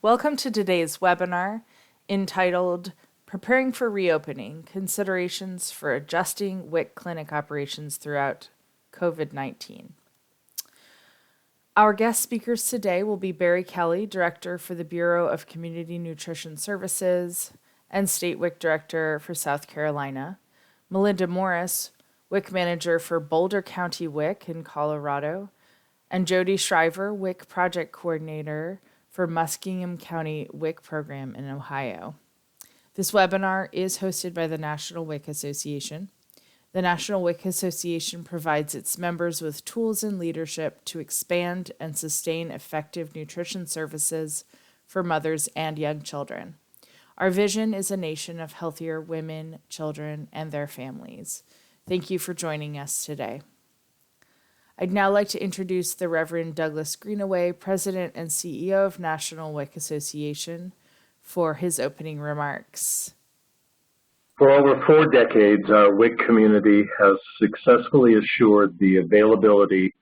Welcome to today's webinar entitled Preparing for Reopening, Considerations for Adjusting WIC Clinic Operations Throughout COVID-19. Our guest speakers today will be Barry Kelly, Director for the Bureau of Community Nutrition Services and State WIC Director for South Carolina, Melinda Morris, WIC Manager for Boulder County WIC in Colorado, and Jody Shriver, WIC Project Coordinator for Muskingum County WIC Program in Ohio. This webinar is hosted by the National WIC Association. The National WIC Association provides its members with tools and leadership to expand and sustain effective nutrition services for mothers and young children. Our vision is a nation of healthier women, children, and their families. Thank you for joining us today. I'd now like to introduce the Reverend Douglas Greenaway, President and CEO of National WIC Association, for his opening remarks. For over 4 decades, our WIC community has successfully assured the availability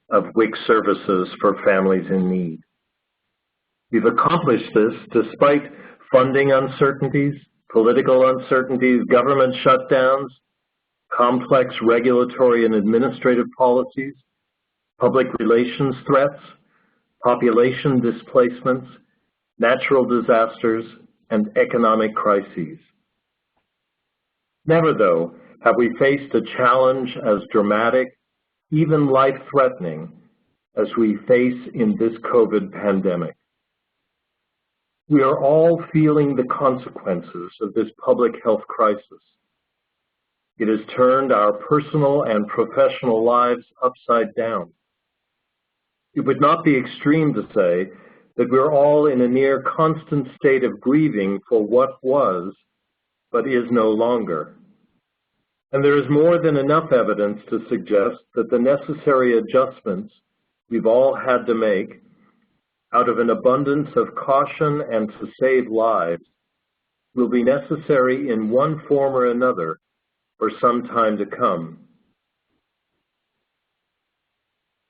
of WIC services for families in need. We've accomplished this despite funding uncertainties, political uncertainties, government shutdowns, complex regulatory and administrative policies, public relations threats, population displacements, natural disasters, and economic crises. Never, though, have we faced a challenge as dramatic, even life-threatening, as we face in this COVID pandemic. We are all feeling the consequences of this public health crisis. It has turned our personal and professional lives upside down. It would not be extreme to say that we're all in a near constant state of grieving for what was, but is no longer. And there is more than enough evidence to suggest that the necessary adjustments we've all had to make out of an abundance of caution and to save lives will be necessary in one form or another for some time to come.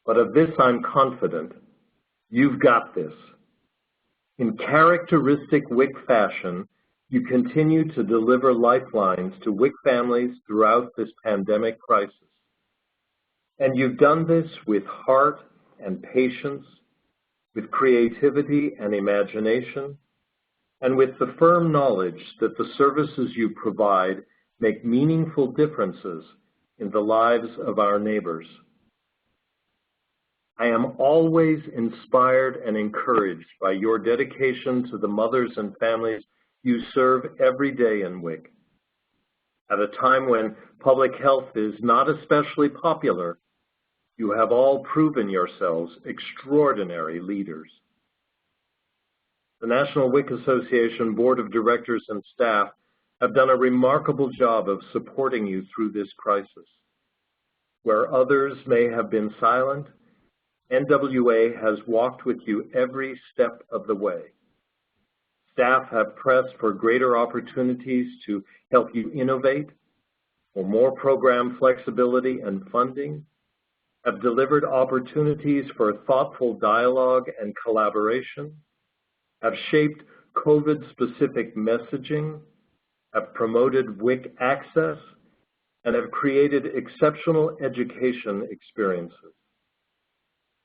But of this I'm confident. You've got this. In characteristic WIC fashion, you continue to deliver lifelines to WIC families throughout this pandemic crisis. And you've done this with heart and patience, with creativity and imagination, and with the firm knowledge that the services you provide make meaningful differences in the lives of our neighbors. I am always inspired and encouraged by your dedication to the mothers and families you serve every day in WIC. At a time when public health is not especially popular, you have all proven yourselves extraordinary leaders. The National WIC Association Board of Directors and staff have done a remarkable job of supporting you through this crisis. Where others may have been silent, NWA has walked with you every step of the way. Staff have pressed for greater opportunities to help you innovate, for more program flexibility and funding, have delivered opportunities for thoughtful dialogue and collaboration, have shaped COVID-specific messaging, have promoted WIC access, and have created exceptional education experiences.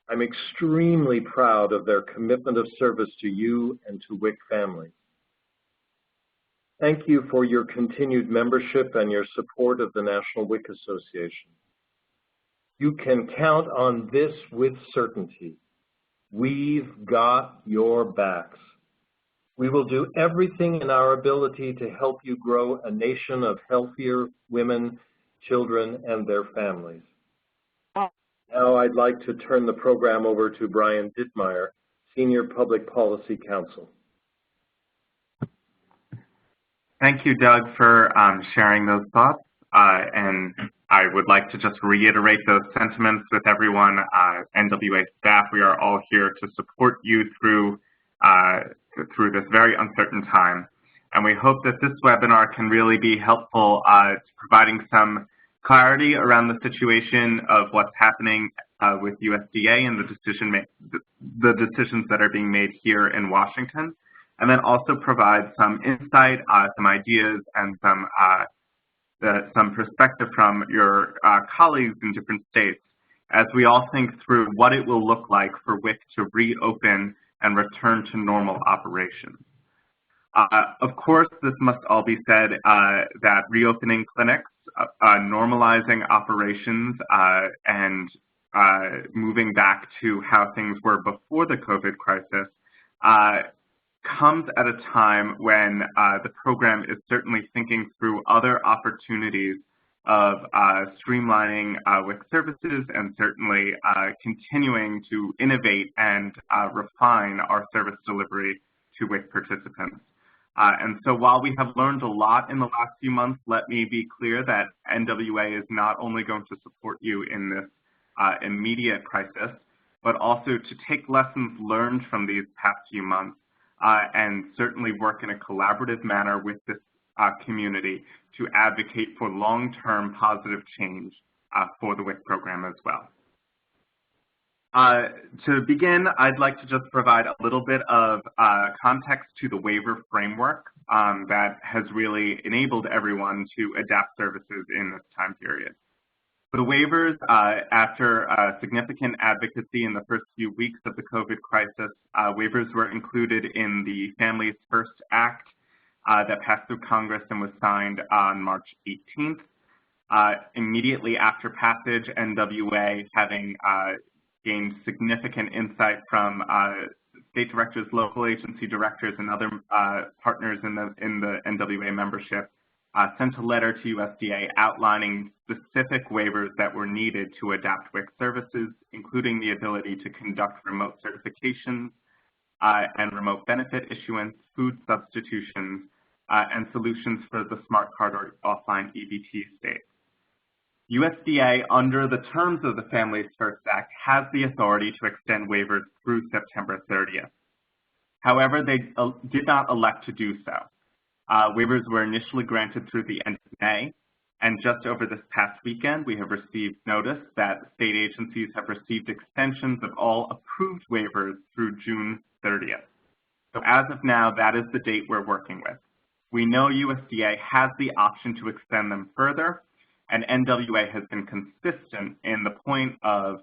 I'm extremely proud of their commitment of service to you and to WIC families. Thank you for your continued membership and your support of the National WIC Association. You can count on this with certainty. We've got your backs. We will do everything in our ability to help you grow a nation of healthier women, children, and their families. Now I'd like to turn the program over to Brian Dittmeyer, Senior Public Policy Counsel. Thank you, Doug, for sharing those thoughts. And I would like to just reiterate those sentiments with everyone. NWA staff, we are all here to support you through this very uncertain time. And we hope that this webinar can really be helpful to providing some clarity around the situation of what's happening with USDA and the the decisions that are being made here in Washington, and then also provide some insight, some ideas, and some perspective from your colleagues in different states as we all think through what it will look like for WIC to reopen and return to normal operations. Of course, this must all be said that reopening clinics, normalizing operations, and moving back to how things were before the COVID crisis comes at a time when the program is certainly thinking through other opportunities of streamlining WIC services and certainly continuing to innovate and refine our service delivery to WIC participants. And so while we have learned a lot in the last few months, let me be clear that NWA is not only going to support you in this immediate crisis, but also to take lessons learned from these past few months and certainly work in a collaborative manner with this community to advocate for long-term positive change for the WIC program as well. To begin, I'd like to just provide a little bit of context to the waiver framework that has really enabled everyone to adapt services in this time period. For the waivers, after significant advocacy in the first few weeks of the COVID crisis, waivers were included in the Families First Act that passed through Congress and was signed on March 18th. Immediately after passage, NWA, having gained significant insight from state directors, local agency directors, and other partners in the NWA membership, sent a letter to USDA outlining specific waivers that were needed to adapt WIC services, including the ability to conduct remote certifications and remote benefit issuance, food substitutions, and solutions for the smart card or offline EBT states. USDA, under the terms of the Families First Act, has the authority to extend waivers through September 30th. However, they did not elect to do so. Waivers were initially granted through the end of May, and just over this past weekend, we have received notice that state agencies have received extensions of all approved waivers through June 30th. So as of now, that is the date we're working with. We know USDA has the option to extend them further, and NWA has been consistent in the point of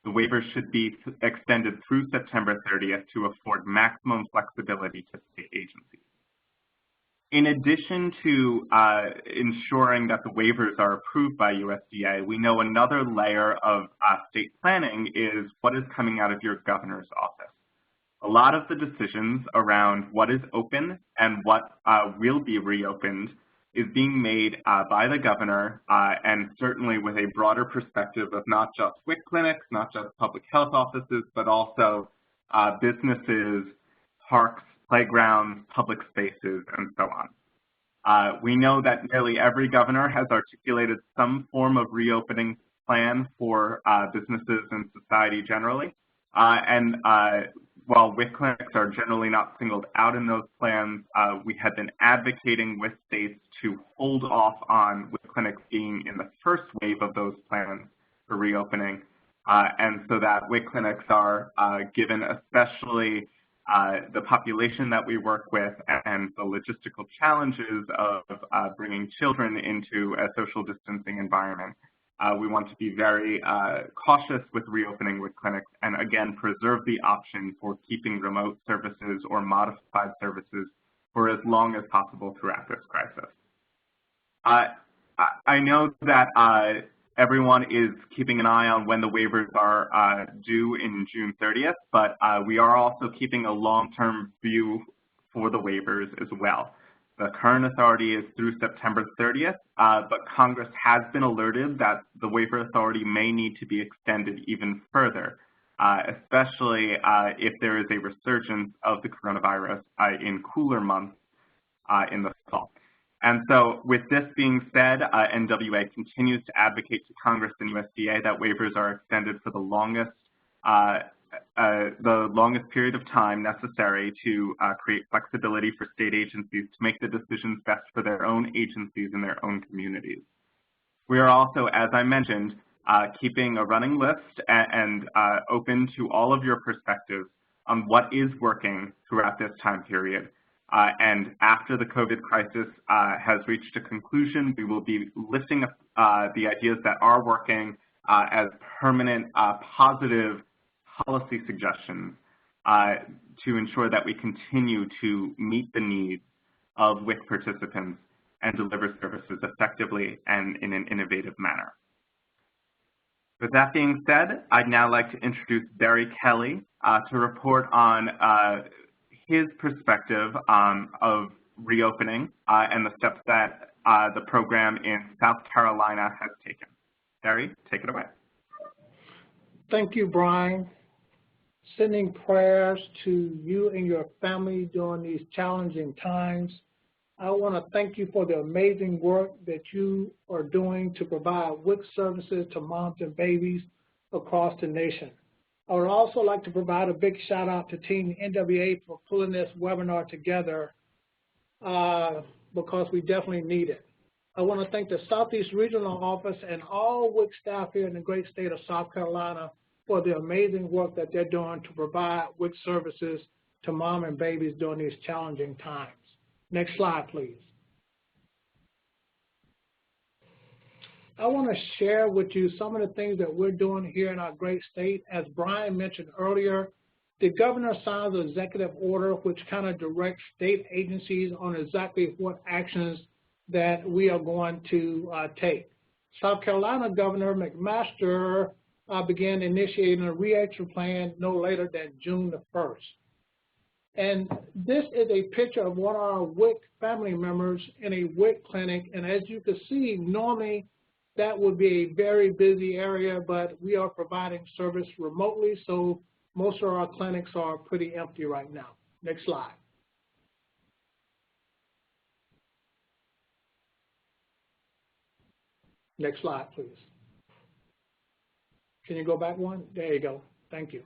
the waivers should be extended through September 30th to afford maximum flexibility to state agencies. In addition to ensuring that the waivers are approved by USDA, we know another layer of state planning is what is coming out of your governor's office. A lot of the decisions around what is open and what will be reopened is being made by the governor and certainly with a broader perspective of not just WIC clinics, not just public health offices, but also businesses, parks, playgrounds, public spaces, and so on. We know that nearly every governor has articulated some form of reopening plan for businesses and society generally. While WIC clinics are generally not singled out in those plans, we have been advocating with states to hold off on WIC clinics being in the first wave of those plans for reopening, and so that WIC clinics are given especially the population that we work with and the logistical challenges of bringing children into a social distancing environment. We want to be very cautious with reopening WIC clinics and, again, preserve the option for keeping remote services or modified services for as long as possible throughout this crisis. I know that everyone is keeping an eye on when the waivers are due in June 30th, but we are also keeping a long-term view for the waivers as well. The current authority is through September 30th, but Congress has been alerted that the waiver authority may need to be extended even further, especially if there is a resurgence of the coronavirus in cooler months in the fall. And so with this being said, NWA continues to advocate to Congress and USDA that waivers are extended for the longest period of time necessary to create flexibility for state agencies to make the decisions best for their own agencies and their own communities. We are also, as I mentioned, keeping a running list and open to all of your perspectives on what is working throughout this time period. And after the COVID crisis has reached a conclusion, we will be lifting up the ideas that are working as permanent positive policy suggestions to ensure that we continue to meet the needs of WIC participants and deliver services effectively and in an innovative manner. With that being said, I'd now like to introduce Barry Kelly to report on his perspective of reopening and the steps that the program in South Carolina has taken. Barry, take it away. Thank you, Brian. Sending prayers to you and your family during these challenging times. I want to thank you for the amazing work that you are doing to provide WIC services to moms and babies across the nation. I would also like to provide a big shout out to Team NWA for pulling this webinar together because we definitely need it. I want to thank the Southeast Regional Office and all WIC staff here in the great state of South Carolina for the amazing work that they're doing to provide WIC services to mom and babies during these challenging times. Next slide, please. I want to share with you some of the things that we're doing here in our great state. As Brian mentioned earlier, the governor signs an executive order which kind of directs state agencies on exactly what actions that we are going to take. South Carolina Governor McMaster began initiating a reentry plan no later than June the 1st. And this is a picture of one of our WIC family members in a WIC clinic. And as you can see, normally that would be a very busy area, but we are providing service remotely, so most of our clinics are pretty empty right now. Next slide. Next slide, please. Can you go back one? There you go. Thank you.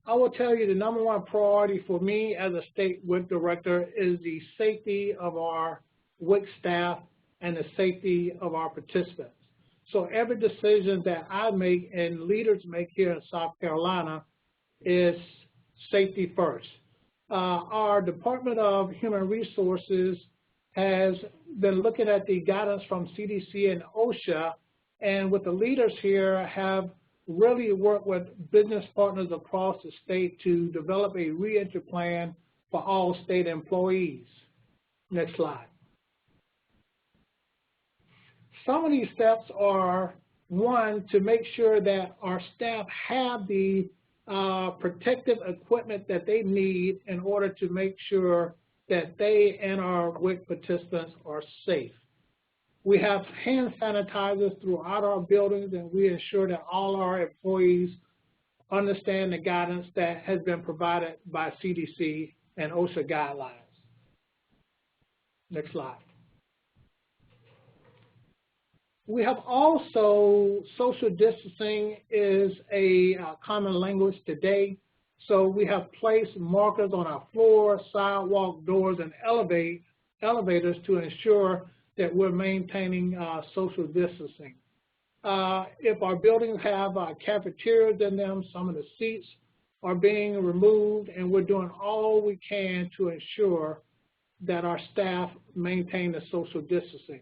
I will tell you the number one priority for me as a state WIC director is the safety of our WIC staff and the safety of our participants. So every decision that I make and leaders make here in South Carolina is safety first. Our Department of Human Resources has been looking at the guidance from CDC and OSHA, and with the leaders here have really worked with business partners across the state to develop a reentry plan for all state employees. Next slide. Some of these steps are, one, to make sure that our staff have the protective equipment that they need in order to make sure that they and our WIC participants are safe. We have hand sanitizers throughout our buildings, and we ensure that all our employees understand the guidance that has been provided by CDC and OSHA guidelines. Next slide. We have also, social distancing is a common language today. So we have placed markers on our floor, sidewalk, doors, and elevators to ensure that we're maintaining social distancing. If our buildings have cafeterias in them, some of the seats are being removed, and we're doing all we can to ensure that our staff maintain the social distancing.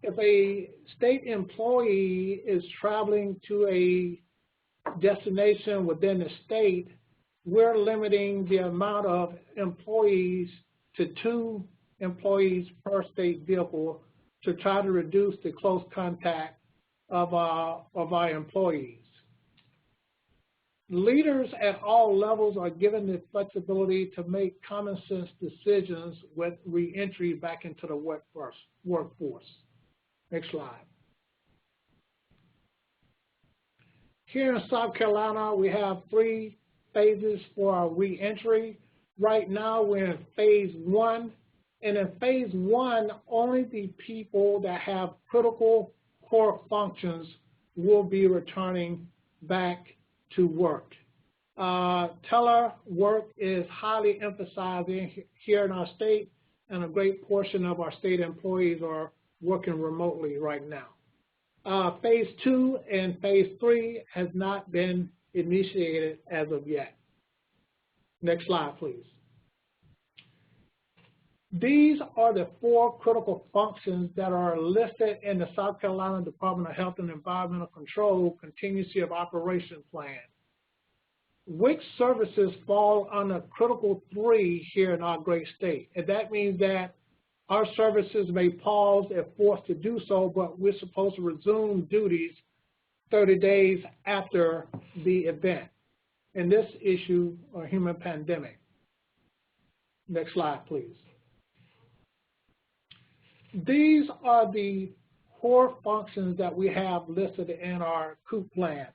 If a state employee is traveling to a destination within the state, we're limiting the amount of employees to 2 employees per state vehicle to try to reduce the close contact of our employees. Leaders at all levels are given the flexibility to make common sense decisions with reentry back into the workforce. Next slide. Here in South Carolina, we have 3 phases for our reentry. Right now, we're in phase 1. And in phase 1, only the people that have critical core functions will be returning back to work. Telework is highly emphasized here in our state, and a great portion of our state employees are working remotely right now. Phase 2 and Phase 3 has not been initiated as of yet. Next slide, please. These are the 4 critical functions that are listed in the South Carolina Department of Health and Environmental Control Continuity of Operation Plan. WIC services fall under critical 3 here in our great state, and that means that our services may pause if forced to do so, but we're supposed to resume duties 30 days after the event. In this issue, a human pandemic. Next slide, please. These are the core functions that we have listed in our COOP plan.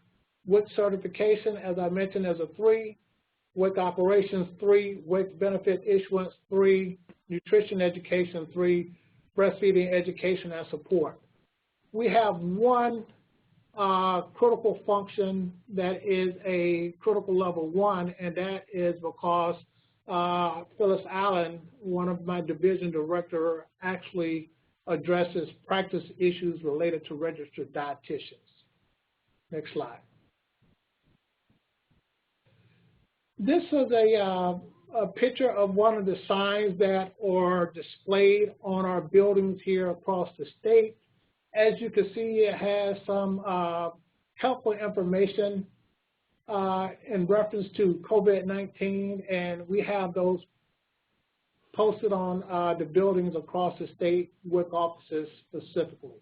WIC certification, as I mentioned, is a 3. WIC operations, 3. WIC benefit issuance, 3. Nutrition education, 3. Breastfeeding education and support. We have one critical function that is a critical level 1, and that is because Phyllis Allen, one of my division director, actually addresses practice issues related to registered dietitians. Next slide. This is a picture of one of the signs that are displayed on our buildings here across the state. As you can see, it has some helpful information in reference to COVID-19, and we have those posted on the buildings across the state with offices specifically.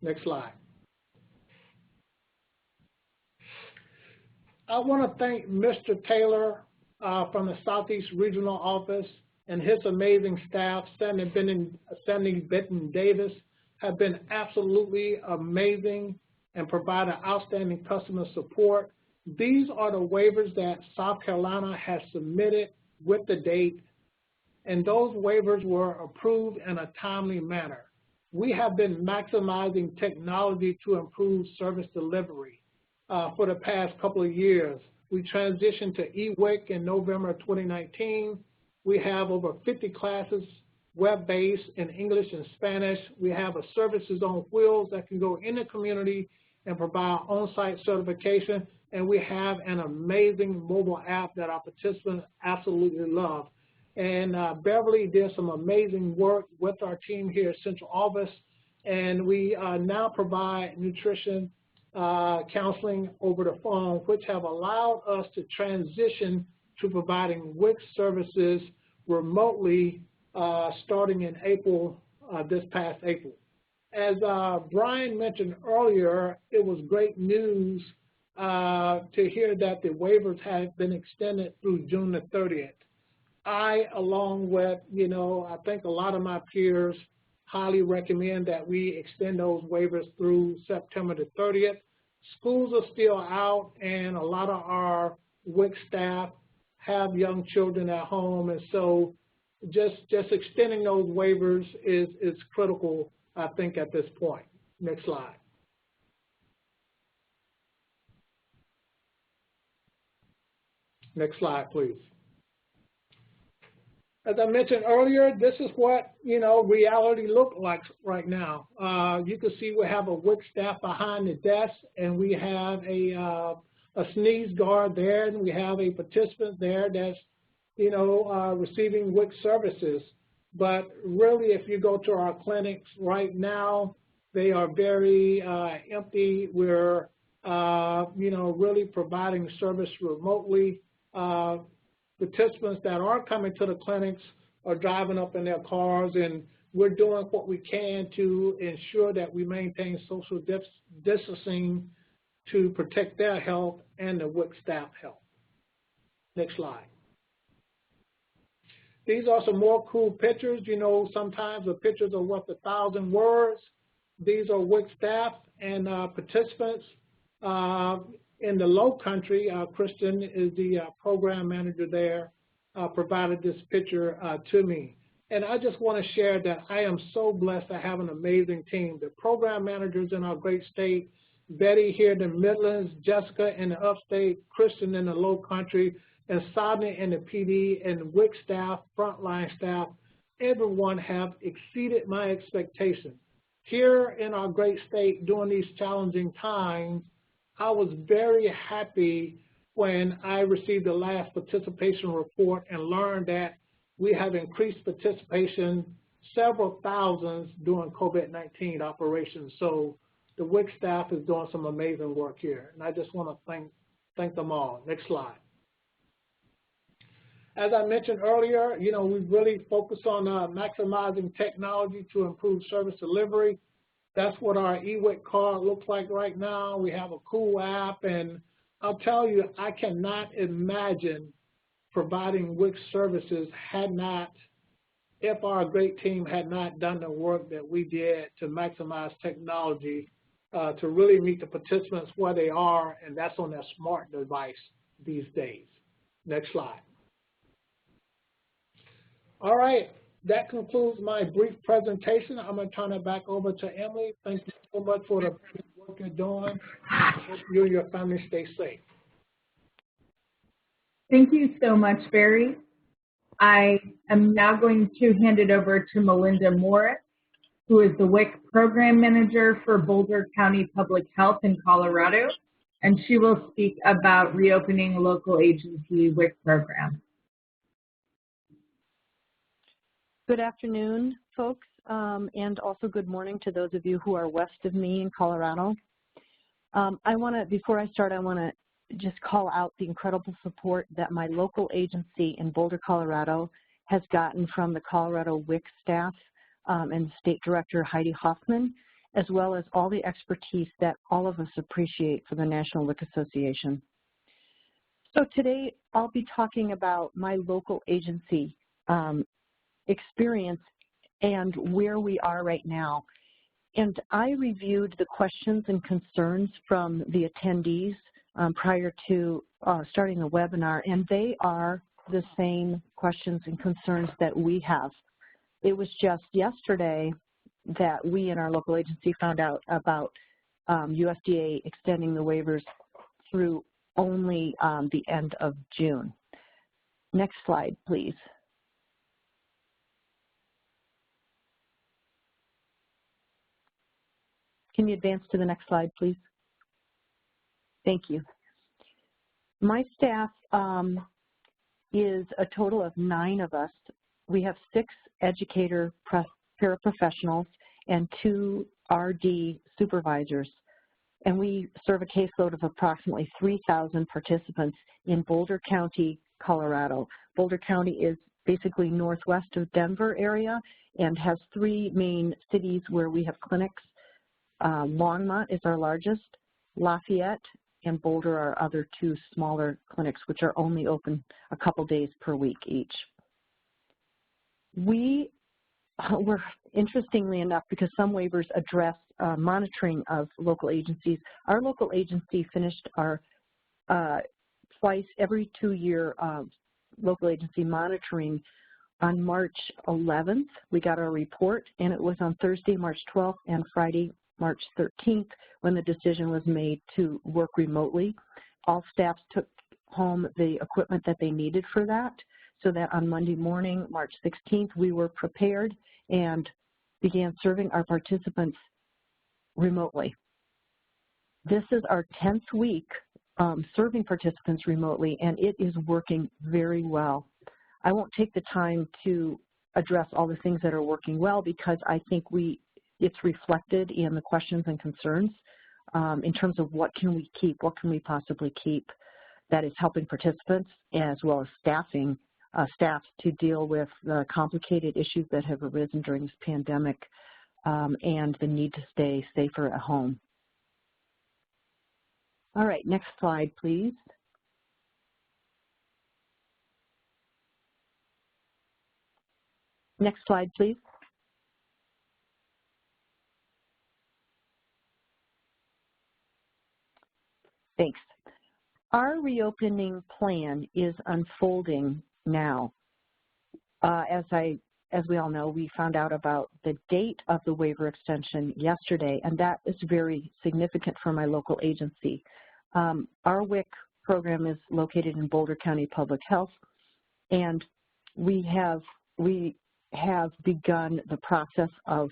Next slide. I want to thank Mr. Taylor from the Southeast Regional Office and his amazing staff. Sandy Benton Davis have been absolutely amazing and provided outstanding customer support. These are the waivers that South Carolina has submitted with the date, and those waivers were approved in a timely manner. We have been maximizing technology to improve service delivery for the past couple of years. We transitioned to eWIC in November of 2019. We have over 50 classes web-based in English and Spanish. We have a services on wheels that can go in the community and provide on-site certification. And we have an amazing mobile app that our participants absolutely love. And Beverly did some amazing work with our team here at Central Office. And we now provide nutrition counseling over the phone, which have allowed us to transition to providing WIC services remotely starting in April, this past April. As Brian mentioned earlier, it was great news to hear that the waivers have been extended through June the 30th. I, along with, I think a lot of my peers, highly recommend that we extend those waivers through September the 30th. Schools are still out, and a lot of our WIC staff have young children at home, and so just extending those waivers is critical, I think, at this point. Next slide. Next slide, please. As I mentioned earlier, this is what, reality looks like right now. You can see we have a WIC staff behind the desk, and we have a sneeze guard there, and we have a participant there that's, receiving WIC services. But really, if you go to our clinics right now, they are very empty. We're, really providing service remotely. Participants that are coming to the clinics are driving up in their cars, and we're doing what we can to ensure that we maintain social distancing to protect their health and the WIC staff health. Next slide. These are some more cool pictures. Sometimes the pictures are worth 1,000 words. These are WIC staff and participants. In the Low Country, Kristen is the program manager there, provided this picture to me. And I just want to share that I am so blessed to have an amazing team. The program managers in our great state, Betty here in the Midlands, Jessica in the Upstate, Kristen in the Low Country, and Sadna in the PD, and WIC staff, frontline staff, everyone have exceeded my expectations. Here in our great state during these challenging times, I was very happy when I received the last participation report and learned that we have increased participation several thousands during COVID-19 operations. So the WIC staff is doing some amazing work here, and I just want to thank them all. Next slide. As I mentioned earlier, we've really focused on maximizing technology to improve service delivery. That's what our eWIC card looks like right now. We have a cool app, and I'll tell you, I cannot imagine providing WIC services if our great team had not done the work that we did to maximize technology to really meet the participants where they are, and that's on their smart device these days. Next slide. All right, that concludes my brief presentation. I'm going to turn it back over to Emily. Thank you so much for the work you're doing. I hope you and your family stay safe. Thank you so much, Barry. I am now going to hand it over to Melinda Morris, who is the WIC Program Manager for Boulder County Public Health in Colorado, and she will speak about reopening a local agency WIC program. Good afternoon, folks, and also good morning to those of you who are west of me in Colorado. Before I start, I want to just call out the incredible support that my local agency in Boulder, Colorado has gotten from the Colorado WIC staff and State Director Heidi Hoffman, as well as all the expertise that all of us appreciate for the National WIC Association. So today I'll be talking about my local agency experience and where we are right now. And I reviewed the questions and concerns from the attendees prior to starting the webinar, and they are the same questions and concerns that we have. It was just yesterday that we in our local agency found out about USDA extending the waivers through only the end of June. Next slide, please. Can you advance to the next slide, please? Thank you. My staff is a total of 9 of us. We have 6 educator paraprofessionals and 2 RD supervisors. And we serve a caseload of approximately 3,000 participants in Boulder County, Colorado. Boulder County is basically northwest of Denver area and has 3 main cities where we have clinics. Longmont is our largest, Lafayette and Boulder are other 2 smaller clinics, which are only open a couple days per week each. We were, interestingly enough, because some waivers address monitoring of local agencies, our local agency finished our twice every 2-year local agency monitoring on March 11th. We got our report, and it was on Thursday, March 12th, and Friday, March 13th, when the decision was made to work remotely. All staffs took home the equipment that they needed for that, so that on Monday morning, March 16th, we were prepared and began serving our participants remotely. This is our 10th week serving participants remotely, and it is working very well. I won't take the time to address all the things that are working well because I think it's reflected in the questions and concerns in terms of what can we keep, what can we possibly keep that is helping participants as well as staff to deal with the complicated issues that have arisen during this pandemic and the need to stay safer at home. All right, next slide, please. Next slide, please. Thanks. Our reopening plan is unfolding now. As we all know, we found out about the date of the waiver extension yesterday, and that is very significant for my local agency. Our WIC program is located in Boulder County Public Health, and we have begun the process of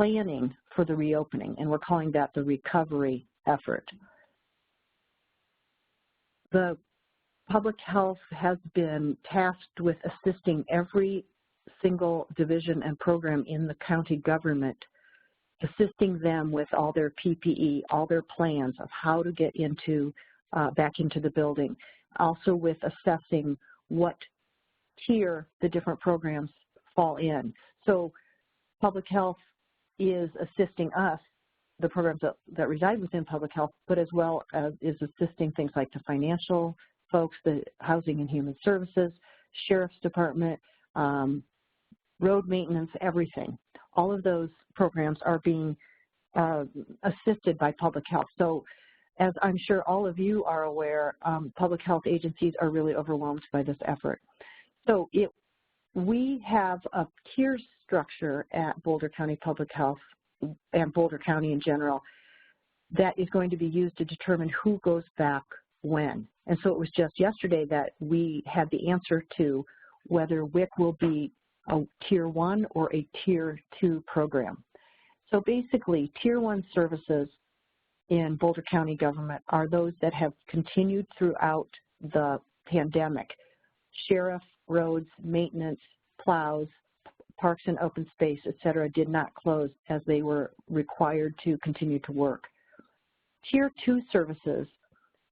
planning for the reopening, and we're calling that the recovery effort. The public health has been tasked with assisting every single division and program in the county government, assisting them with all their PPE, all their plans of how to get into back into the building, also with assessing what tier the different programs fall in. So public health is assisting us, the programs that reside within public health, but as well as is assisting things like the financial folks, the Housing and Human Services, Sheriff's Department, road maintenance, everything. All of those programs are being assisted by public health. So as I'm sure all of you are aware, public health agencies are really overwhelmed by this effort. So we have a tier structure at Boulder County Public Health and Boulder County in general that is going to be used to determine who goes back when. And so it was just yesterday that we had the answer to whether WIC will be a Tier 1 or a Tier 2 program. So basically, Tier 1 services in Boulder County government are those that have continued throughout the pandemic. Sheriff, roads, maintenance, plows, parks and open space, et cetera, did not close as they were required to continue to work. Tier 2 services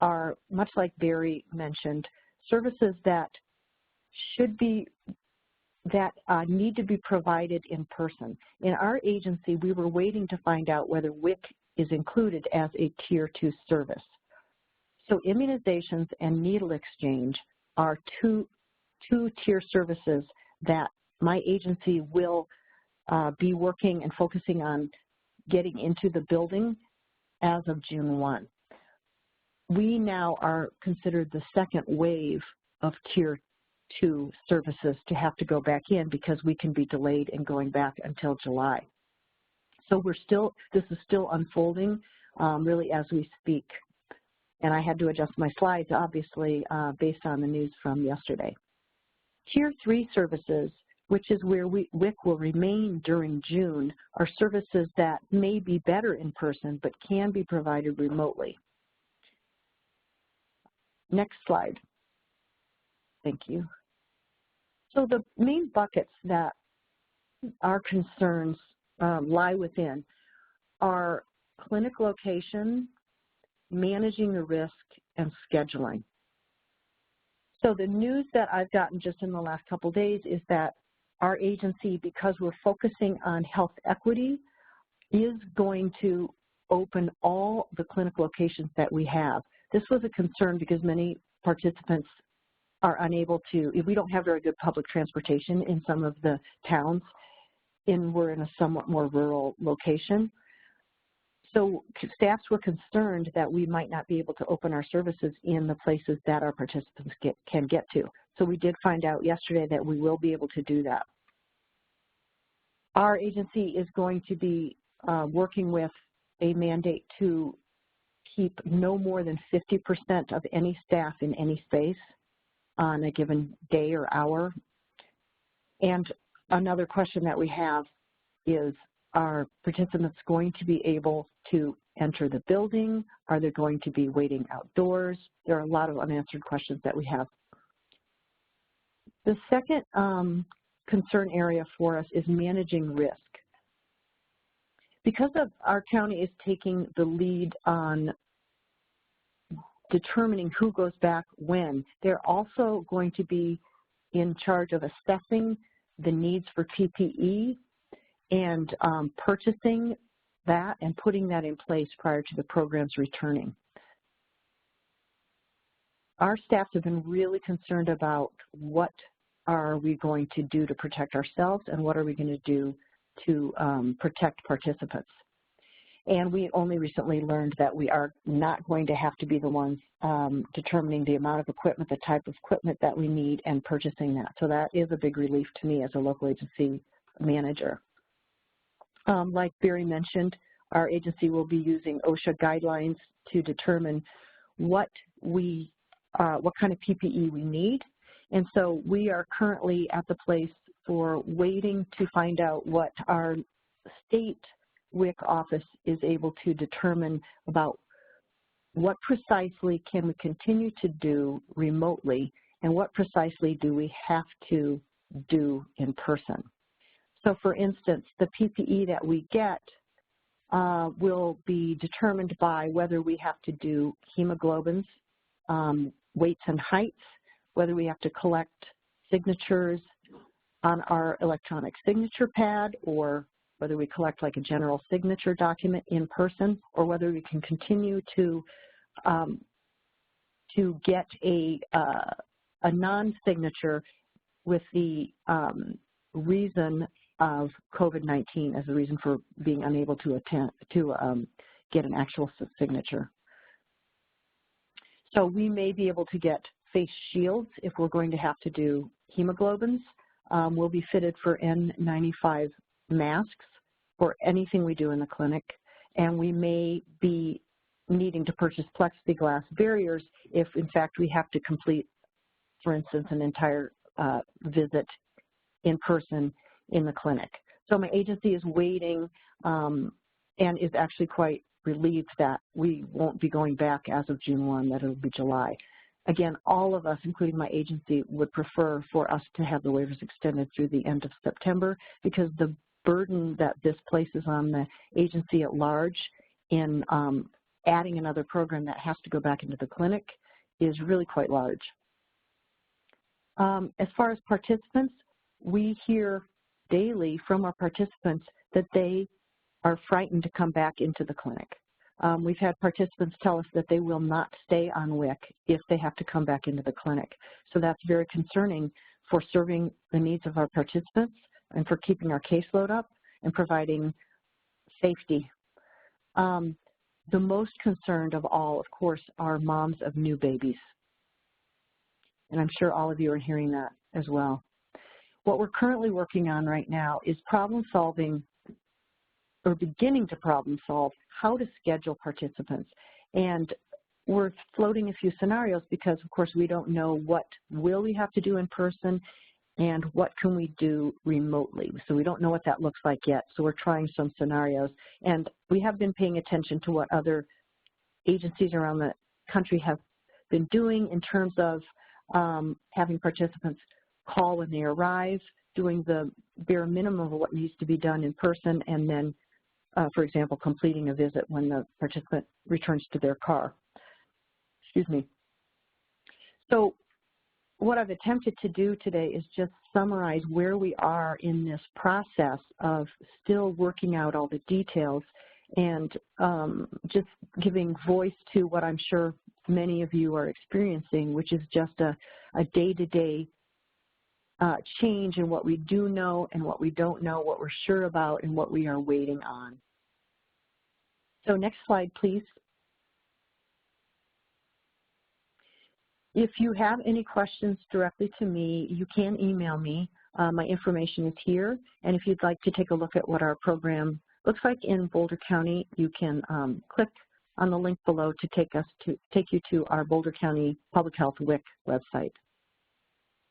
are, much like Barry mentioned, services that need to be provided in person. In our agency, we were waiting to find out whether WIC is included as a Tier 2 service. So immunizations and needle exchange are two tier services that my agency will be working and focusing on getting into the building as of June 1. We now are considered the second wave of Tier 2 services to have to go back in because we can be delayed in going back until July. So this is still unfolding really as we speak. And I had to adjust my slides, obviously, based on the news from yesterday. Tier 3 services, which is where WIC will remain during June, are services that may be better in person but can be provided remotely. Next slide. Thank you. So the main buckets that our concerns lie within are clinic location, managing the risk, and scheduling. So the news that I've gotten just in the last couple days is that our agency, because we're focusing on health equity, is going to open all the clinic locations that we have. This was a concern because many participants are unable to, if we don't have very good public transportation in some of the towns, and we're in a somewhat more rural location. So staffs were concerned that we might not be able to open our services in the places that our participants can get to. So we did find out yesterday that we will be able to do that. Our agency is going to be working with a mandate to keep no more than 50% of any staff in any space on a given day or hour. And another question that we have is, are participants going to be able to enter the building? Are they going to be waiting outdoors? There are a lot of unanswered questions that we have. The second concern area for us is managing risk. Because of our county is taking the lead on determining who goes back when, they're also going to be in charge of assessing the needs for PPE and purchasing that and putting that in place prior to the programs returning. Our staff have been really concerned about what are we going to do to protect ourselves and what are we going to do to protect participants. And we only recently learned that we are not going to have to be the ones determining the amount of equipment, the type of equipment that we need, and purchasing that. So that is a big relief to me as a local agency manager. Like Barry mentioned, our agency will be using OSHA guidelines to determine what kind of PPE we need. And so we are currently at the place for waiting to find out what our state WIC office is able to determine about what precisely can we continue to do remotely and what precisely do we have to do in person. So for instance, the PPE that we get will be determined by whether we have to do hemoglobins, weights and heights, whether we have to collect signatures on our electronic signature pad, or whether we collect like a general signature document in person, or whether we can continue to get a non-signature with the reason of COVID-19 as a reason for being unable to get an actual signature. So we may be able to get face shields if we're going to have to do hemoglobins. We'll be fitted for N95 masks for anything we do in the clinic, and we may be needing to purchase plexiglass barriers if, in fact, we have to complete, for instance, an entire visit in person in the clinic. So my agency is waiting and is actually quite relieved that we won't be going back as of June 1, that it'll be July. Again, all of us, including my agency, would prefer for us to have the waivers extended through the end of September, because the burden that this places on the agency at large in adding another program that has to go back into the clinic is really quite large. As far as participants, we hear daily from our participants that they are frightened to come back into the clinic. We've had participants tell us that they will not stay on WIC if they have to come back into the clinic. So that's very concerning for serving the needs of our participants and for keeping our caseload up and providing safety. The most concerned of all, of course, are moms of new babies. And I'm sure all of you are hearing that as well. What we're currently working on right now is problem solving, or beginning to problem solve, how to schedule participants. And we're floating a few scenarios because, of course, we don't know what will we have to do in person and what can we do remotely. So we don't know what that looks like yet. So we're trying some scenarios. And we have been paying attention to what other agencies around the country have been doing in terms of having participants call when they arrive, doing the bare minimum of what needs to be done in person, and then, for example, completing a visit when the participant returns to their car. Excuse me. So what I've attempted to do today is just summarize where we are in this process of still working out all the details and just giving voice to what I'm sure many of you are experiencing, which is just a day-to-day change in what we do know and what we don't know, what we're sure about and what we are waiting on. So next slide, please. If you have any questions directly to me, you can email me. My information is here. And if you'd like to take a look at what our program looks like in Boulder County, you can click on the link below to take you to our Boulder County Public Health WIC website.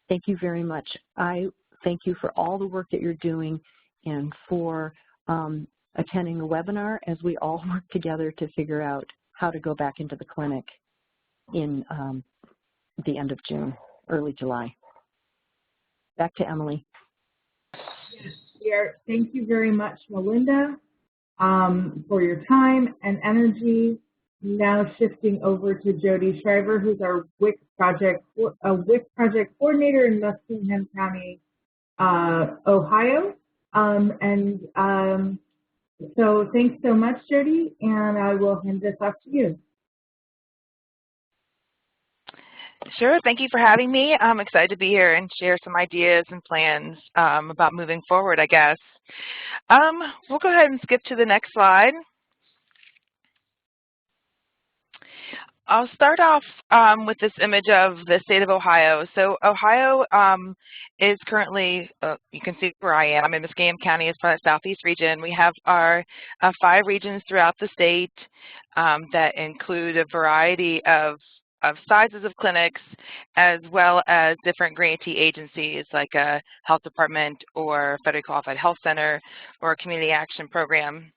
Thank you very much. I thank you for all the work that you're doing and for attending the webinar as we all work together to figure out how to go back into the clinic in the end of June, early July. Back to Emily. Yes, thank you very much, Melinda, for your time and energy. Now shifting over to Jody Shriver, who's our WIC project coordinator in Muskingum County, Ohio. So thanks so much, Jody, and I will hand this off to you. Sure. Thank you for having me. I'm excited to be here and share some ideas and plans about moving forward, I guess. We'll go ahead and skip to the next slide. I'll start off with this image of the state of Ohio. So Ohio is currently, you can see where I am. I'm in Muskingum County as part of the Southeast region. We have our 5 regions throughout the state that include a variety of sizes of clinics, as well as different grantee agencies like a health department or federally qualified health center or a community action program.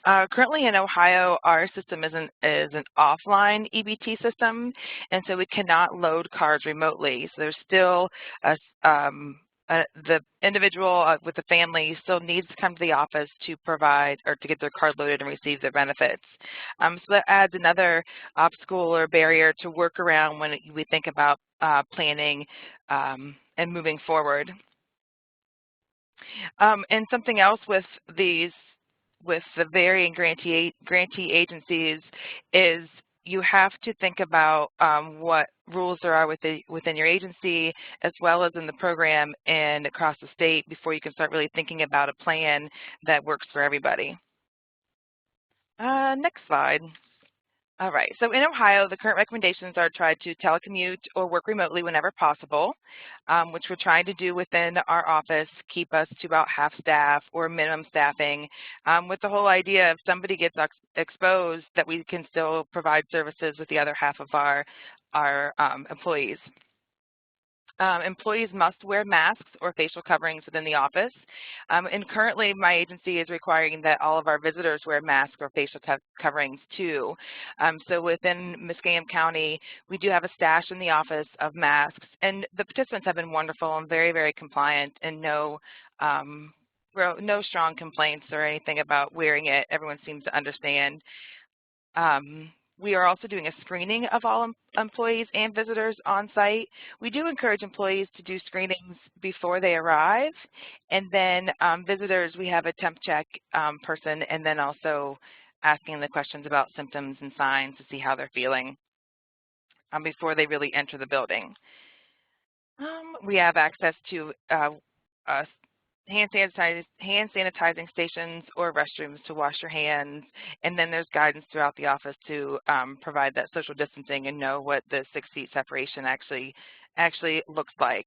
Currently in Ohio, our system is an offline EBT system, and so we cannot load cards remotely. So there's still the individual with the family still needs to come to the office to provide or to get their card loaded and receive their benefits. So that adds another obstacle or barrier to work around when we think about planning and moving forward. And something else with the varying grantee agencies is you have to think about what rules there are within your agency as well as in the program and across the state before you can start really thinking about a plan that works for everybody. Next slide. All right, so in Ohio, the current recommendations are try to telecommute or work remotely whenever possible, which we're trying to do within our office, keep us to about half staff or minimum staffing, with the whole idea if somebody gets exposed that we can still provide services with the other half of our employees. Employees must wear masks or facial coverings within the office. And currently, my agency is requiring that all of our visitors wear masks or facial coverings too. So within Muskingum County, we do have a stash in the office of masks, and the participants have been wonderful and very, very compliant, and no strong complaints or anything about wearing it. Everyone seems to understand. We are also doing a screening of all employees and visitors on site. We do encourage employees to do screenings before they arrive. And then visitors, we have a temp check person and then also asking the questions about symptoms and signs to see how they're feeling before they really enter the building. We have access to hand sanitizing stations or restrooms to wash your hands, and then there's guidance throughout the office to provide that social distancing and know what the 6 feet separation actually looks like.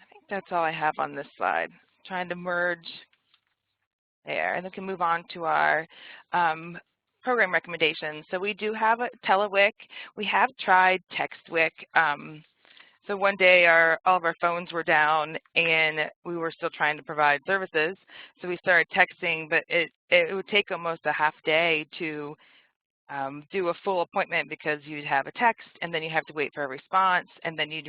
I think that's all I have on this slide. Trying to merge there, and then we can move on to our program recommendations. So we do have a tele-WIC. We have tried text-WIC. So one day all of our phones were down and we were still trying to provide services. So we started texting, but it would take almost a half day to do a full appointment because you'd have a text and then you have to wait for a response and then you'd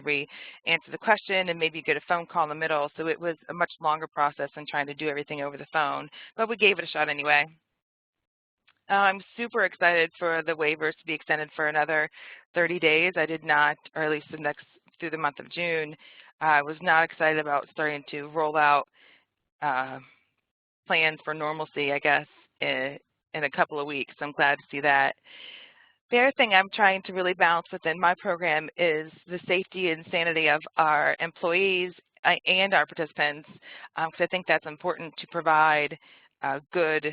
answer the question and maybe you get a phone call in the middle. So it was a much longer process than trying to do everything over the phone, but we gave it a shot anyway. I'm super excited for the waivers to be extended for another 30 days. I did not, or at least through the month of June, I was not excited about starting to roll out plans for normalcy, I guess, in a couple of weeks. So I'm glad to see that. The other thing I'm trying to really balance within my program is the safety and sanity of our employees and our participants, because I think that's important to provide good,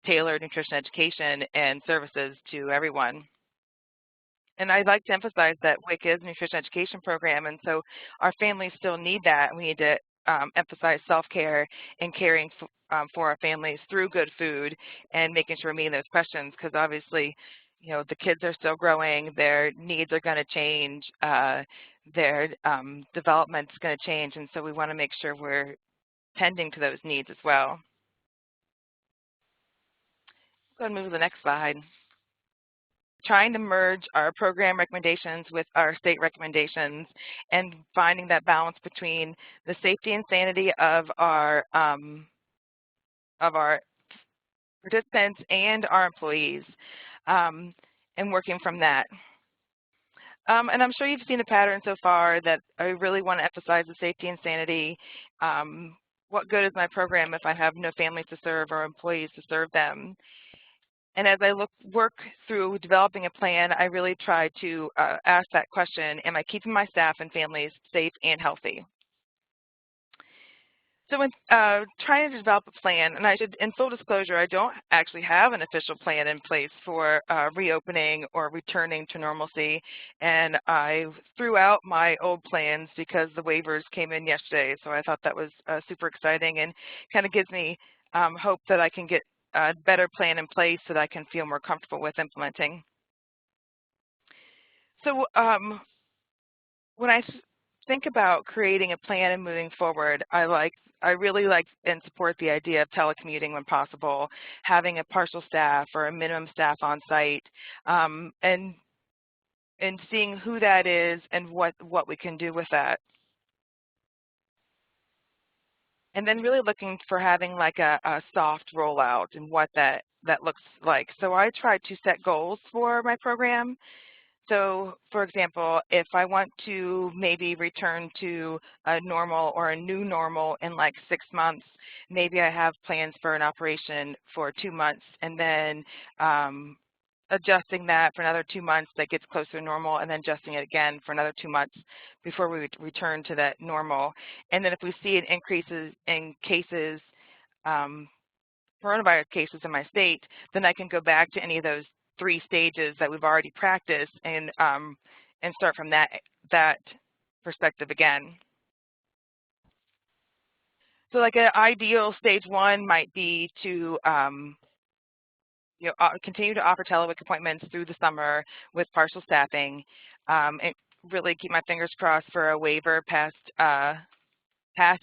tailored nutrition education and services to everyone. And I'd like to emphasize that WIC is a nutrition education program, and so our families still need that. We need to emphasize self-care and caring for our families through good food and making sure we're meeting those questions, because obviously, you know, the kids are still growing, their needs are going to change, their development is going to change, and so we want to make sure we're tending to those needs as well. Go ahead and move to the next slide. Trying to merge our program recommendations with our state recommendations and finding that balance between the safety and sanity of our participants and our employees, and working from that. And I'm sure you've seen a pattern so far that I really want to emphasize the safety and sanity. What good is my program if I have no families to serve or employees to serve them? And as I work through developing a plan, I really try to ask that question, am I keeping my staff and families safe and healthy? So when trying to develop a plan, and in full disclosure, I don't actually have an official plan in place for reopening or returning to normalcy, and I threw out my old plans because the waivers came in yesterday, so I thought that was super exciting and kind of gives me hope that I can get a better plan in place that I can feel more comfortable with implementing. So when I think about creating a plan and moving forward, I really like and support the idea of telecommuting when possible, having a partial staff or a minimum staff on site, and seeing who that is and what we can do with that. And then really looking for having like a soft rollout and what that looks like. So I try to set goals for my program. So, for example, if I want to maybe return to a normal or a new normal in like 6 months, maybe I have plans for an operation for 2 months, and then adjusting that for another 2 months that gets closer to normal, and then adjusting it again for another 2 months before we return to that normal. And then if we see an increases in cases, coronavirus cases in my state, then I can go back to any of those 3 stages that we've already practiced and start from that perspective again. So like an ideal stage 1 might be to continue to offer telework appointments through the summer with partial staffing, and really keep my fingers crossed for a waiver past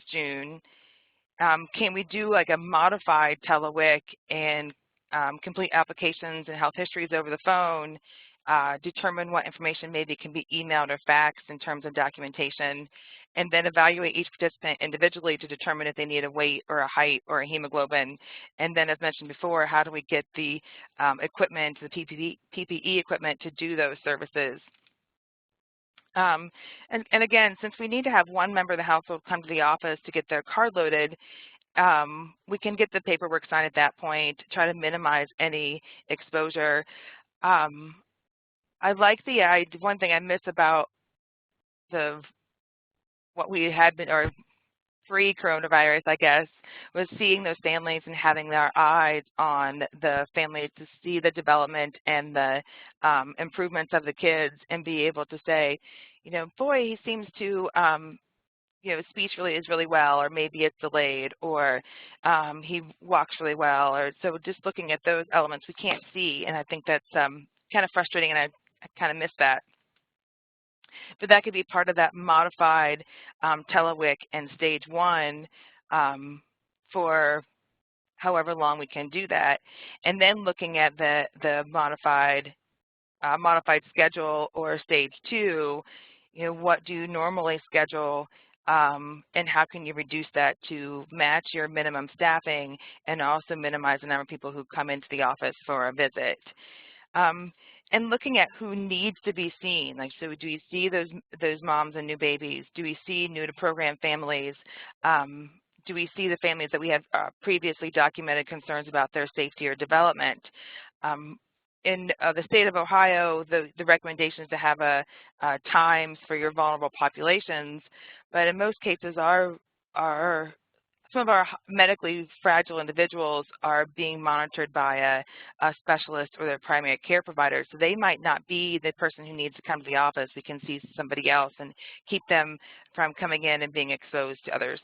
June. Can we do like a modified teleWIC and complete applications and health histories over the phone, determine what information maybe can be emailed or faxed in terms of documentation, and then evaluate each participant individually to determine if they need a weight or a height or a hemoglobin. And then, as mentioned before, how do we get the equipment, the PPE equipment to do those services? And again, since we need to have one member of the household come to the office to get their card loaded, we can get the paperwork signed at that point, try to minimize any exposure. I like one thing I miss about what we had been, or pre-coronavirus, I guess, was seeing those families and having our eyes on the families to see the development and the improvements of the kids, and be able to say, boy, he seems to, speech is really well, or maybe it's delayed, or he walks really well, or so just looking at those elements we can't see, and I think that's kind of frustrating, and I kind of miss that. But that could be part of that modified teleWIC and stage 1 for however long we can do that. And then looking at the modified schedule or stage 2, what do you normally schedule, and how can you reduce that to match your minimum staffing and also minimize the number of people who come into the office for a visit. And looking at who needs to be seen, like, so do we see those moms and new babies? Do we see new to program families? Do we see the families that we have previously documented concerns about their safety or development? In the state of Ohio, the recommendation is to have times for your vulnerable populations, but in most cases, some of our medically fragile individuals are being monitored by a specialist or their primary care provider, so they might not be the person who needs to come to the office. We can see somebody else and keep them from coming in and being exposed to others.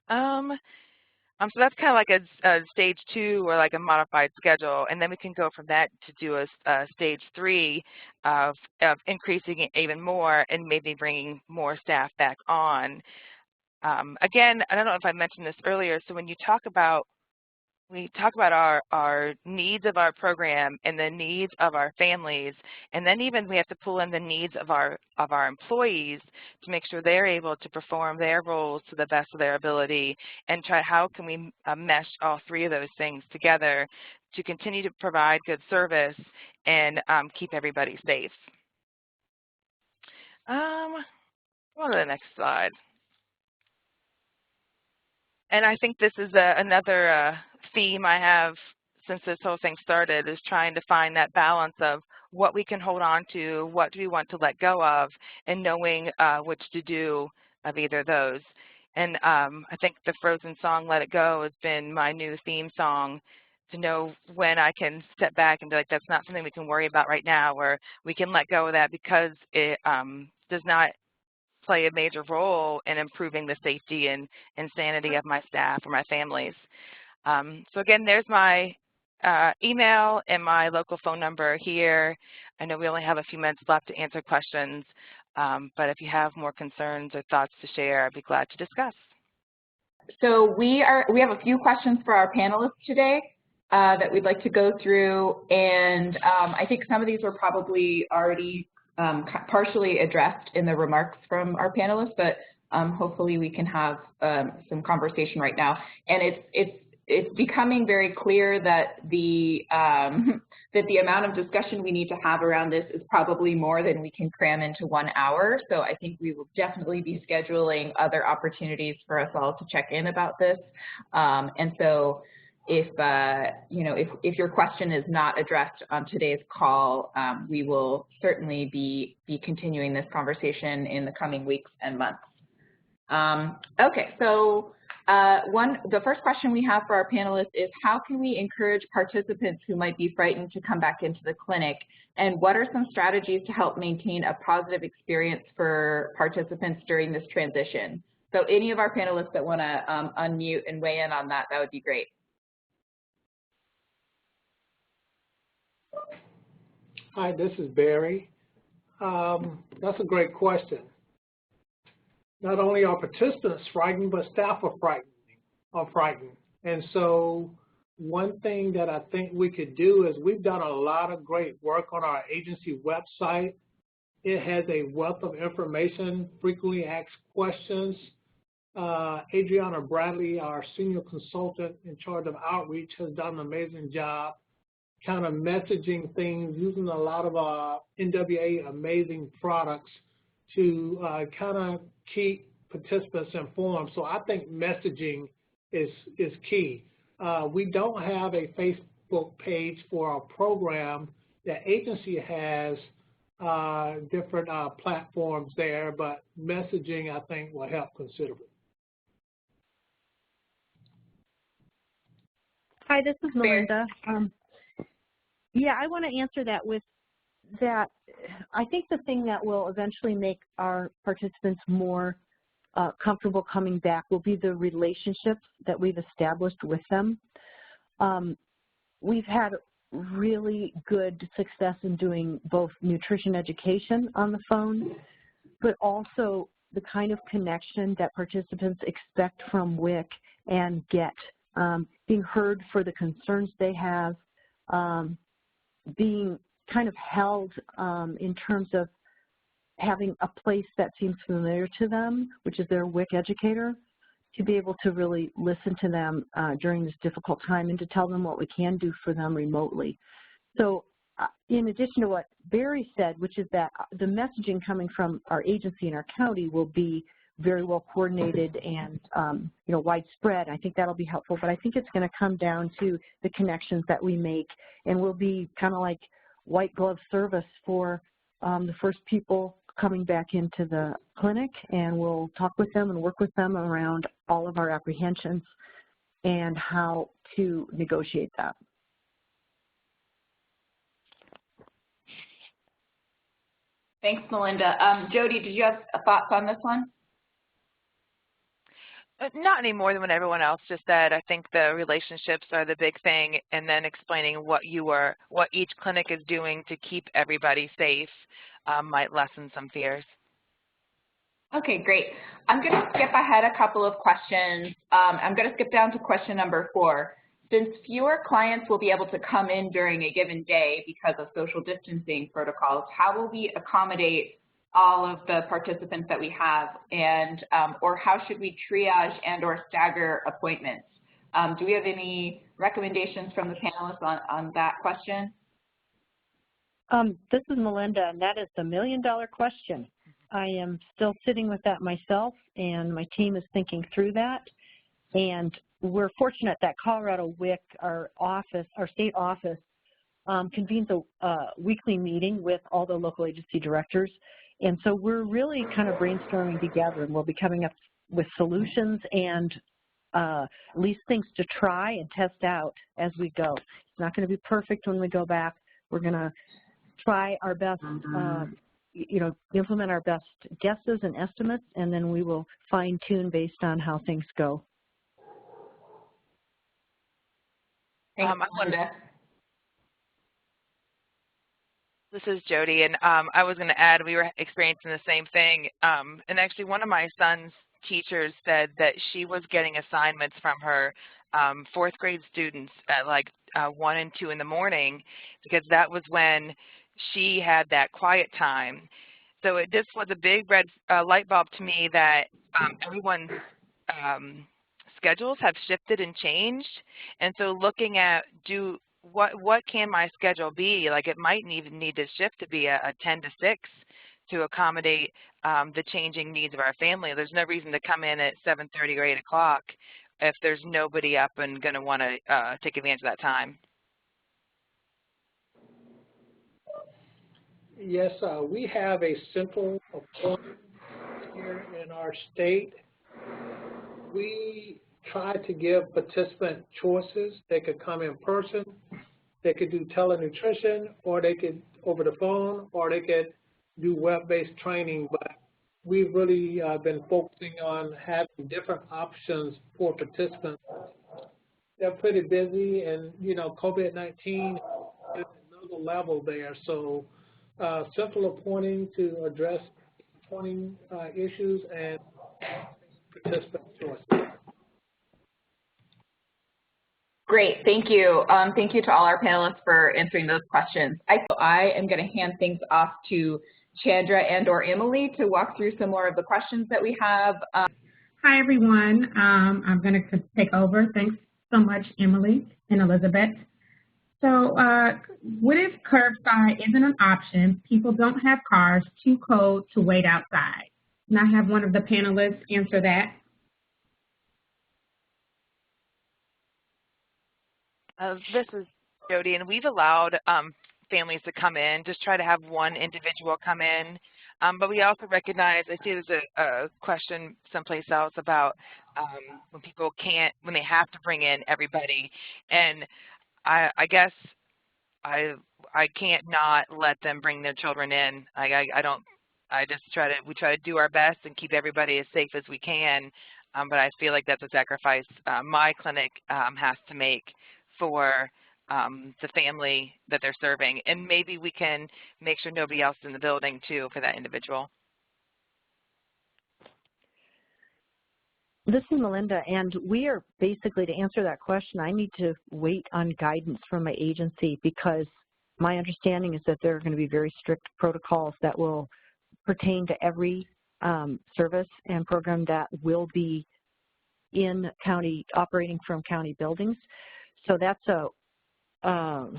So that's kind of like a stage 2 or like a modified schedule, and then we can go from that to do a stage 3 of increasing it even more and maybe bringing more staff back on. Again, I don't know if I mentioned this earlier, so when we talk about our needs of our program and the needs of our families, and then even we have to pull in the needs of our employees to make sure they're able to perform their roles to the best of their ability, and try how can we mesh all 3 of those things together to continue to provide good service and keep everybody safe. Go to the next slide. And I think this is another theme I have since this whole thing started, is trying to find that balance of what we can hold on to, what do we want to let go of, and knowing which to do of either of those. And I think the Frozen song, Let It Go, has been my new theme song, to know when I can step back and be like, that's not something we can worry about right now, or we can let go of that because it does not play a major role in improving the safety and sanity of my staff or my families. So again, there's my email and my local phone number here. I know we only have a few minutes left to answer questions. But if you have more concerns or thoughts to share, I'd be glad to discuss. So we have a few questions for our panelists today that we'd like to go through, and I think some of these were probably already partially addressed in the remarks from our panelists, but hopefully we can have some conversation right now. And it's becoming very clear that the amount of discussion we need to have around this is probably more than we can cram into 1 hour. So I think we will definitely be scheduling other opportunities for us all to check in about this. And so if your question is not addressed on today's call, we will certainly be continuing this conversation in the coming weeks and months. Okay, so the first question we have for our panelists is, how can we encourage participants who might be frightened to come back into the clinic? And what are some strategies to help maintain a positive experience for participants during this transition? So any of our panelists that want to unmute and weigh in on that, that would be great. Hi, this is Barry. That's a great question. Not only are participants frightened, but staff are frightened. And so one thing that I think we could do is, we've done a lot of great work on our agency website. It has a wealth of information, frequently asked questions. Adriana Bradley, our senior consultant in charge of outreach, has done an amazing job kind of messaging things, using a lot of NWA amazing products to kind of keep participants informed. So I think messaging is key. We don't have a Facebook page for our program. The agency has different platforms there, but messaging, I think, will help considerably. Hi, this is Melinda. Yeah, I want to answer that with that. I think the thing that will eventually make our participants more comfortable coming back will be the relationships that we've established with them. We've had really good success in doing both nutrition education on the phone, but also the kind of connection that participants expect from WIC and get, being heard for the concerns they have, being kind of held in terms of having a place that seems familiar to them, which is their WIC educator, to be able to really listen to them during this difficult time and to tell them what we can do for them remotely. So in addition to what Barry said, which is that the messaging coming from our agency and our county will be very well coordinated and widespread. I think that'll be helpful, but I think it's going to come down to the connections that we make, and we'll be kind of like white glove service for the first people coming back into the clinic, and we'll talk with them and work with them around all of our apprehensions and how to negotiate that. Thanks, Melinda. Jody, did you have thoughts on this one? Not any more than what everyone else just said. I think the relationships are the big thing, and then explaining what each clinic is doing to keep everybody safe might lessen some fears. Okay, great. I'm going to skip ahead a couple of questions. I'm going to skip down to question number 4. Since fewer clients will be able to come in during a given day because of social distancing protocols, how will we accommodate all of the participants that we have, and or how should we triage and or stagger appointments? Do we have any recommendations from the panelists on that question? This is Melinda, and that is the million-dollar question. I am still sitting with that myself, and my team is thinking through that. And we're fortunate that Colorado WIC, our state office, convenes a weekly meeting with all the local agency directors. And so we're really kind of brainstorming together, and we'll be coming up with solutions and at least things to try and test out as we go. It's not going to be perfect when we go back. We're going to try our best, implement our best guesses and estimates, and then we will fine-tune based on how things go. Thanks, Melinda. This is Jody, and I was going to add, we were experiencing the same thing. And actually, one of my son's teachers said that she was getting assignments from her fourth grade students at like 1 and 2 in the morning, because that was when she had that quiet time. So it just was a big red light bulb to me that everyone's schedules have shifted and changed. And so looking at what can my schedule be? Like, it might even need to shift to be a 10 to 6 to accommodate the changing needs of our family. There's no reason to come in at 7:30 or 8 o'clock if there's nobody up and going to want to take advantage of that time. Yes, we have a central appointment here in our state. We try to give participant choices. They could come in person, they could do telenutrition, or they could over the phone, or they could do web-based training. But we've really been focusing on having different options for participants. They're pretty busy, and you know, COVID-19 is another level there. So central appointing to address appointing issues and participant choices. Great, thank you. Thank you to all our panelists for answering those questions. I am going to hand things off to Chandra and or Emily to walk through some more of the questions that we have. Hi, everyone. I'm going to take over. Thanks so much, Emily and Elizabeth. So what if curbside isn't an option? People don't have cars, too cold to wait outside. And I have one of the panelists answer that. This is Jody, and we've allowed families to come in, just try to have one individual come in. But we also recognize, I see there's a question someplace else about when people can't, when they have to bring in everybody. And I guess I can't not let them bring their children in. We try to do our best and keep everybody as safe as we can. But I feel like that's a sacrifice my clinic has to make for the family that they're serving. And maybe we can make sure nobody else is in the building too for that individual. This is Melinda, and we are basically, to answer that question, I need to wait on guidance from my agency, because my understanding is that there are going to be very strict protocols that will pertain to every service and program that will be in county, operating from county buildings. So that's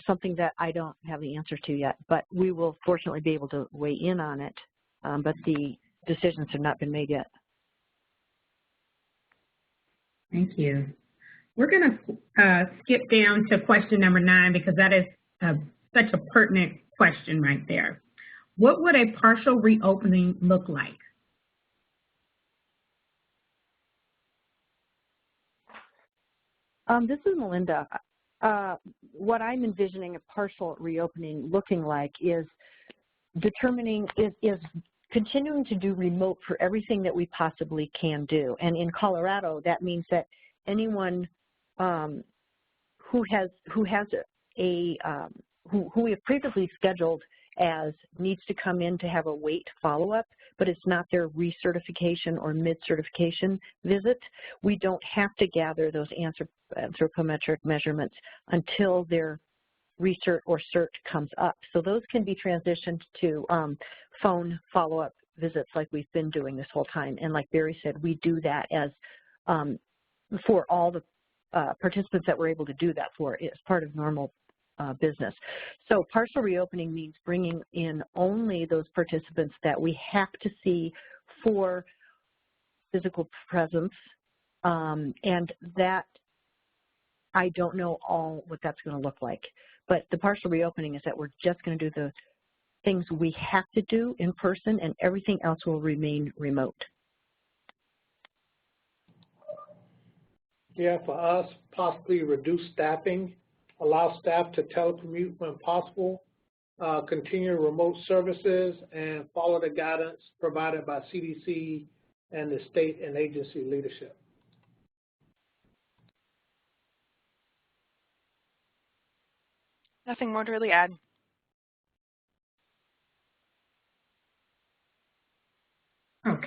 something that I don't have the answer to yet, but we will fortunately be able to weigh in on it, but the decisions have not been made yet. Thank you. We're going to skip down to question number 9, because that is such a pertinent question right there. What would a partial reopening look like? This is Melinda. What I'm envisioning a partial reopening looking like is determining, is continuing to do remote for everything that we possibly can do. And in Colorado, that means that anyone who we have previously scheduled as needs to come in to have a wait follow-up, but it's not their recertification or mid-certification visit, we don't have to gather those anthropometric measurements until their recert or cert comes up. So those can be transitioned to phone follow-up visits like we've been doing this whole time. And like Barry said, we do that as for all the participants that we're able to do that for. It's part of normal business. So partial reopening means bringing in only those participants that we have to see for physical presence, and that I don't know all what that's going to look like. But the partial reopening is that we're just going to do the things we have to do in person, and everything else will remain remote. Yeah, for us, possibly reduce staffing, allow staff to telecommute when possible, continue remote services, and follow the guidance provided by CDC and the state and agency leadership. Nothing more to really add.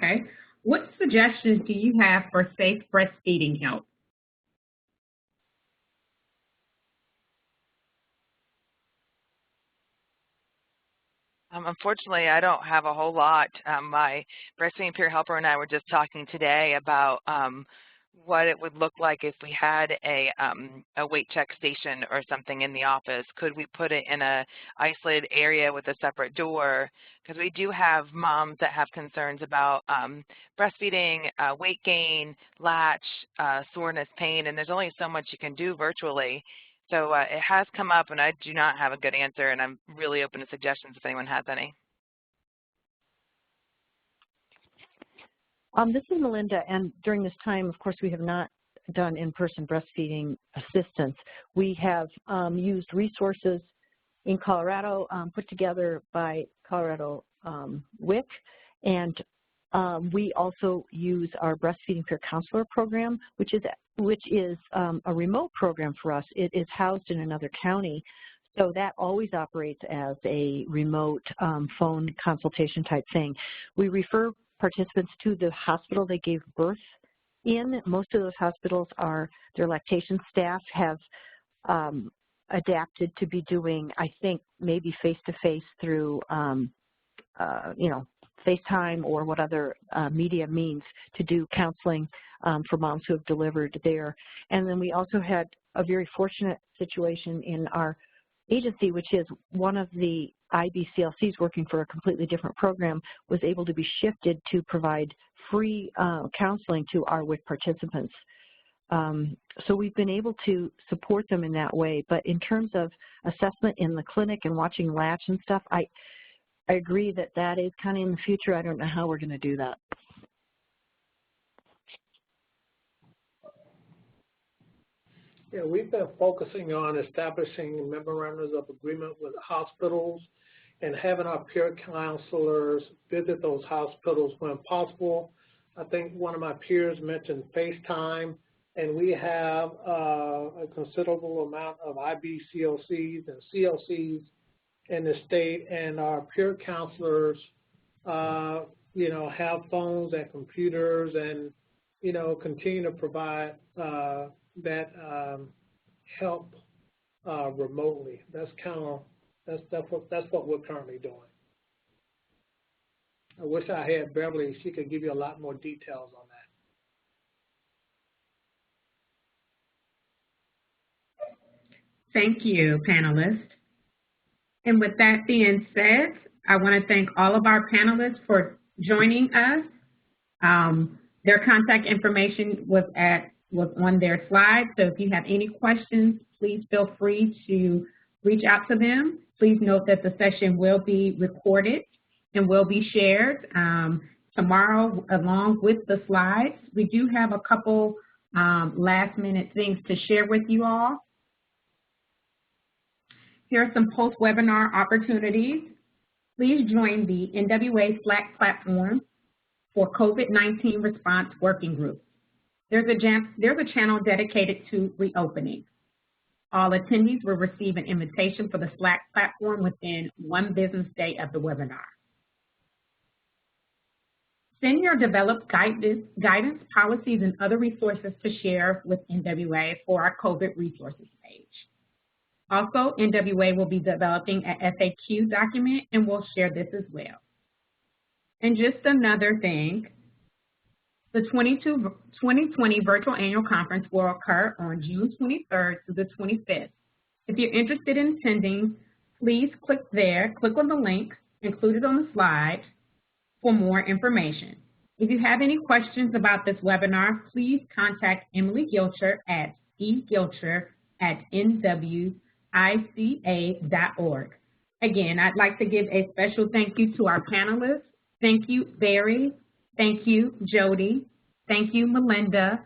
Okay. What suggestions do you have for safe breastfeeding help? Unfortunately, I don't have a whole lot. My breastfeeding peer helper and I were just talking today about what it would look like if we had a weight check station or something in the office. Could we put it in a isolated area with a separate door? Because we do have moms that have concerns about breastfeeding, weight gain, latch, soreness, pain, and there's only so much you can do virtually. So it has come up, and I do not have a good answer, and I'm really open to suggestions if anyone has any. This is Melinda, and during this time, of course, we have not done in-person breastfeeding assistance. We have used resources in Colorado put together by Colorado WIC, and we also use our breastfeeding peer counselor program, which is a remote program for us. It is housed in another county, so that always operates as a remote phone consultation type thing. We refer participants to the hospital they gave birth in. Most of those hospitals their lactation staff have adapted to be doing, I think, maybe face-to-face through, FaceTime or what other media means to do counseling for moms who have delivered there. And then we also had a very fortunate situation in our agency, which is one of the IBCLCs working for a completely different program was able to be shifted to provide free counseling to our WIC participants. So we've been able to support them in that way. But in terms of assessment in the clinic and watching latch and stuff, I agree that is kind of in the future. I don't know how we're going to do that. Yeah, we've been focusing on establishing memorandums of agreement with hospitals and having our peer counselors visit those hospitals when possible. I think one of my peers mentioned FaceTime, and we have a considerable amount of IBCLCs and CLCs in the state, and our peer counselors, have phones and computers and, continue to provide that help remotely. That's what we're currently doing. I wish I had Beverly. She could give you a lot more details on that. Thank you, panelists. And with that being said, I want to thank all of our panelists for joining us. Their contact information was on their slide, so if you have any questions, please feel free to reach out to them. Please note that the session will be recorded and will be shared tomorrow along with the slides. We do have a couple last-minute things to share with you all. Here are some post-webinar opportunities. Please join the NWA Slack platform for COVID-19 response working groups. There's a channel dedicated to reopening. All attendees will receive an invitation for the Slack platform within 1 business day of the webinar. Send your developed guidance, policies, and other resources to share with NWA for our COVID resources page. Also, NWA will be developing an FAQ document, and we'll share this as well. And just another thing, the 2020 Virtual Annual Conference will occur on June 23rd through the 25th. If you're interested in attending, please click on the link included on the slide for more information. If you have any questions about this webinar, please contact Emily Gilcher at egilcher@nwica.org. Again, I'd like to give a special thank you to our panelists. Thank you, Barry. Thank you, Jody. Thank you, Melinda.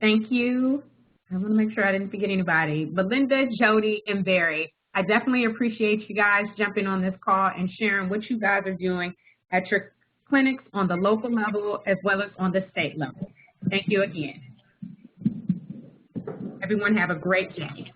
Thank you, I want to make sure I didn't forget anybody, Melinda, Jody, and Barry. I definitely appreciate you guys jumping on this call and sharing what you guys are doing at your clinics on the local level as well as on the state level. Thank you again. Everyone have a great day.